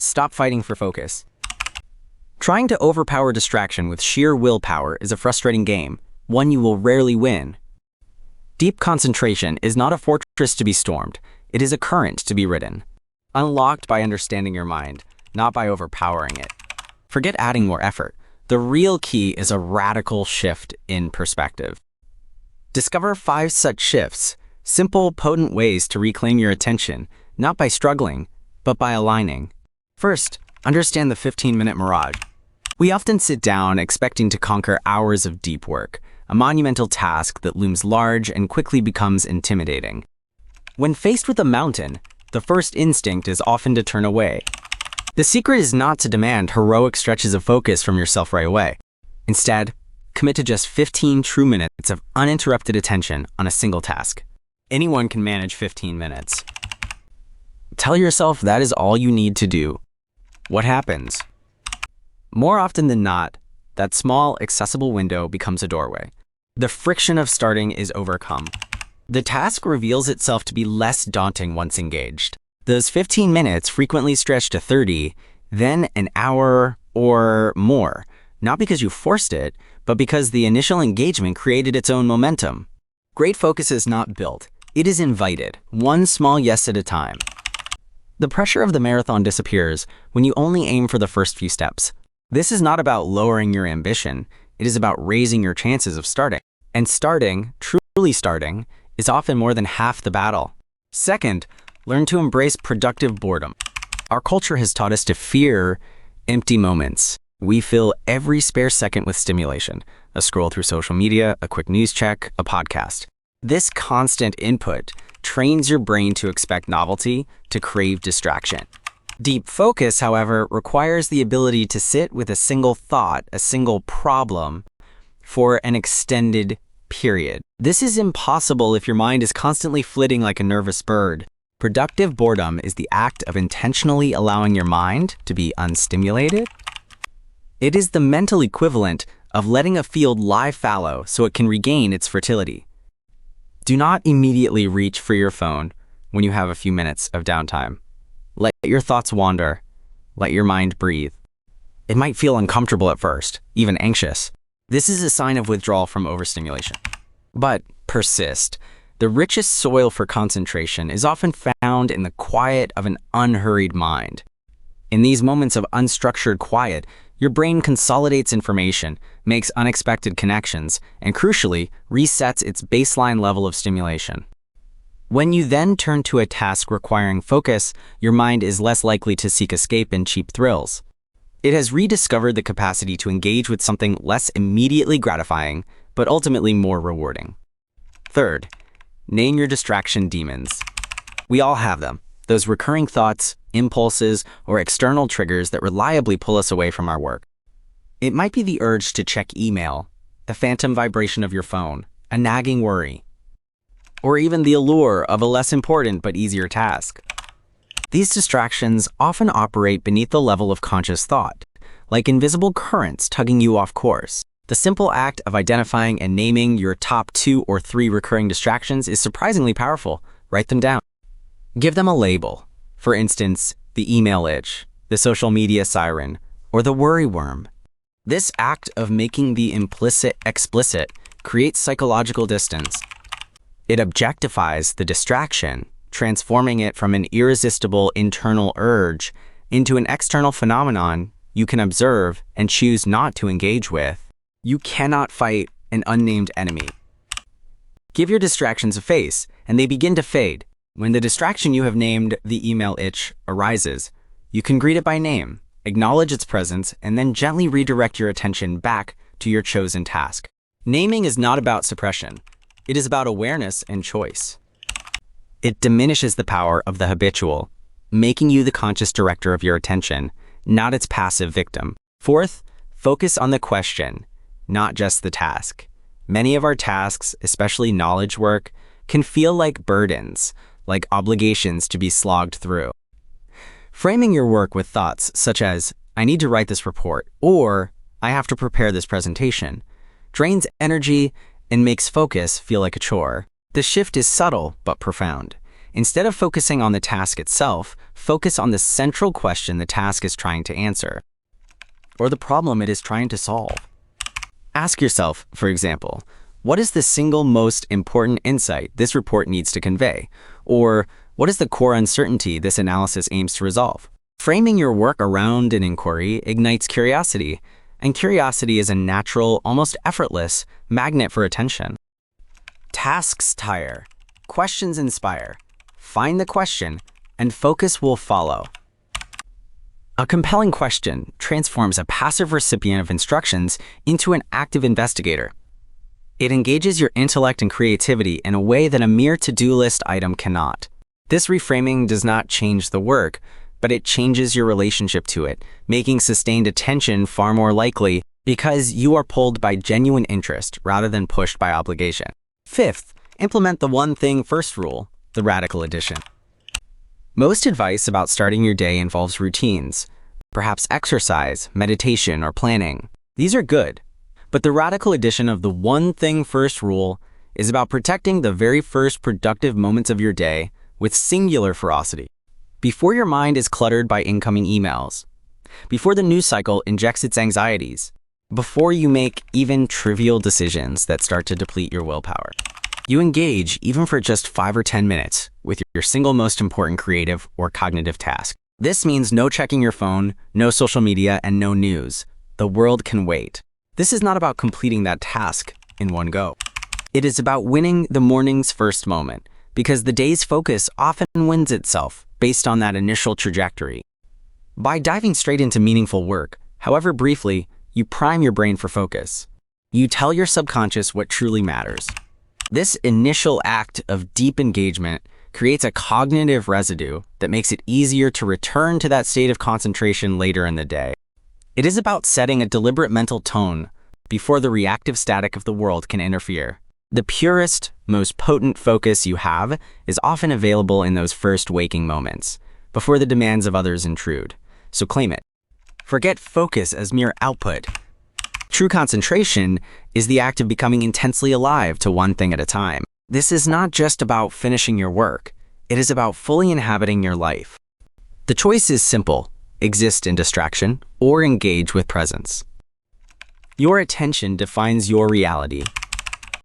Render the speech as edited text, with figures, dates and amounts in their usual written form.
Stop fighting for focus. Trying to overpower distraction with sheer willpower is a frustrating game, one you will rarely win. Deep concentration is not a fortress to be stormed, it is a current to be ridden. Unlocked by understanding your mind, not by overpowering it. Forget adding more effort. The real key is a radical shift in perspective. Discover 5 such shifts, simple, potent ways to reclaim your attention, not by struggling, but by aligning. First, understand the 15-minute mirage. We often sit down expecting to conquer hours of deep work, a monumental task that looms large and quickly becomes intimidating. When faced with a mountain, the first instinct is often to turn away. The secret is not to demand heroic stretches of focus from yourself right away. Instead, commit to just 15 true minutes of uninterrupted attention on a single task. Anyone can manage 15 minutes. Tell yourself that is all you need to do. What happens? More often than not, that small, accessible window becomes a doorway. The friction of starting is overcome. The task reveals itself to be less daunting once engaged. Those 15 minutes frequently stretch to 30, then an hour or more, not because you forced it, but because the initial engagement created its own momentum. Great focus is not built, it is invited, one small yes at a time. The pressure of the marathon disappears when you only aim for the first few steps. This is not about lowering your ambition, it is about raising your chances of starting. And starting, truly starting, is often more than half the battle. Second, learn to embrace productive boredom. Our culture has taught us to fear empty moments. We fill every spare second with stimulation, a scroll through social media, a quick news check, a podcast. This constant input trains your brain to expect novelty, to crave distraction. Deep focus, however, requires the ability to sit with a single thought, a single problem, for an extended period. This is impossible if your mind is constantly flitting like a nervous bird. Productive boredom is the act of intentionally allowing your mind to be unstimulated. It is the mental equivalent of letting a field lie fallow so it can regain its fertility. Do not immediately reach for your phone when you have a few minutes of downtime. Let your thoughts wander. Let your mind breathe. It might feel uncomfortable at first, even anxious. This is a sign of withdrawal from overstimulation. But persist. The richest soil for concentration is often found in the quiet of an unhurried mind. In these moments of unstructured quiet, your brain consolidates information, makes unexpected connections, and crucially, resets its baseline level of stimulation. When you then turn to a task requiring focus, your mind is less likely to seek escape in cheap thrills. It has rediscovered the capacity to engage with something less immediately gratifying, but ultimately more rewarding. Third, name your distraction demons. We all have them, those recurring thoughts, impulses, or external triggers that reliably pull us away from our work. It might be the urge to check email, the phantom vibration of your phone, a nagging worry, or even the allure of a less important but easier task. These distractions often operate beneath the level of conscious thought, like invisible currents tugging you off course. The simple act of identifying and naming your top 2 or 3 recurring distractions is surprisingly powerful. Write them down. Give them a label. For instance, the email itch, the social media siren, or the worry worm. This act of making the implicit explicit creates psychological distance. It objectifies the distraction, transforming it from an irresistible internal urge into an external phenomenon you can observe and choose not to engage with. You cannot fight an unnamed enemy. Give your distractions a face, and they begin to fade. When the distraction you have named the email itch arises, you can greet it by name, acknowledge its presence, and then gently redirect your attention back to your chosen task. Naming is not about suppression. It is about awareness and choice. It diminishes the power of the habitual, making you the conscious director of your attention, not its passive victim. Fourth, focus on the question, not just the task. Many of our tasks, especially knowledge work, can feel like burdens, like obligations to be slogged through. Framing your work with thoughts such as, I need to write this report, or I have to prepare this presentation, drains energy and makes focus feel like a chore. The shift is subtle but profound. Instead of focusing on the task itself, focus on the central question the task is trying to answer, or the problem it is trying to solve. Ask yourself, for example, what is the single most important insight this report needs to convey? Or what is the core uncertainty this analysis aims to resolve? Framing your work around an inquiry ignites curiosity, and curiosity is a natural, almost effortless, magnet for attention. Tasks tire, questions inspire. Find the question, and focus will follow. A compelling question transforms a passive recipient of instructions into an active investigator. It engages your intellect and creativity in a way that a mere to-do list item cannot. This reframing does not change the work, but it changes your relationship to it, making sustained attention far more likely because you are pulled by genuine interest rather than pushed by obligation. Fifth, implement the one thing first rule, the radical addition. Most advice about starting your day involves routines, perhaps exercise, meditation, or planning. These are good, but the radical addition of the one thing first rule is about protecting the very first productive moments of your day with singular ferocity. Before your mind is cluttered by incoming emails, before the news cycle injects its anxieties, before you make even trivial decisions that start to deplete your willpower, you engage, even for just 5 or 10 minutes, with your single most important creative or cognitive task. This means no checking your phone, no social media, and no news. The world can wait. This is not about completing that task in one go. It is about winning the morning's first moment, because the day's focus often wins itself based on that initial trajectory. By diving straight into meaningful work, however briefly, you prime your brain for focus. You tell your subconscious what truly matters. This initial act of deep engagement creates a cognitive residue that makes it easier to return to that state of concentration later in the day. It is about setting a deliberate mental tone before the reactive static of the world can interfere. The purest, most potent focus you have is often available in those first waking moments, before the demands of others intrude. So claim it. Forget focus as mere output. True concentration is the act of becoming intensely alive to one thing at a time. This is not just about finishing your work. It is about fully inhabiting your life. The choice is simple: exist in distraction or engage with presence. Your attention defines your reality.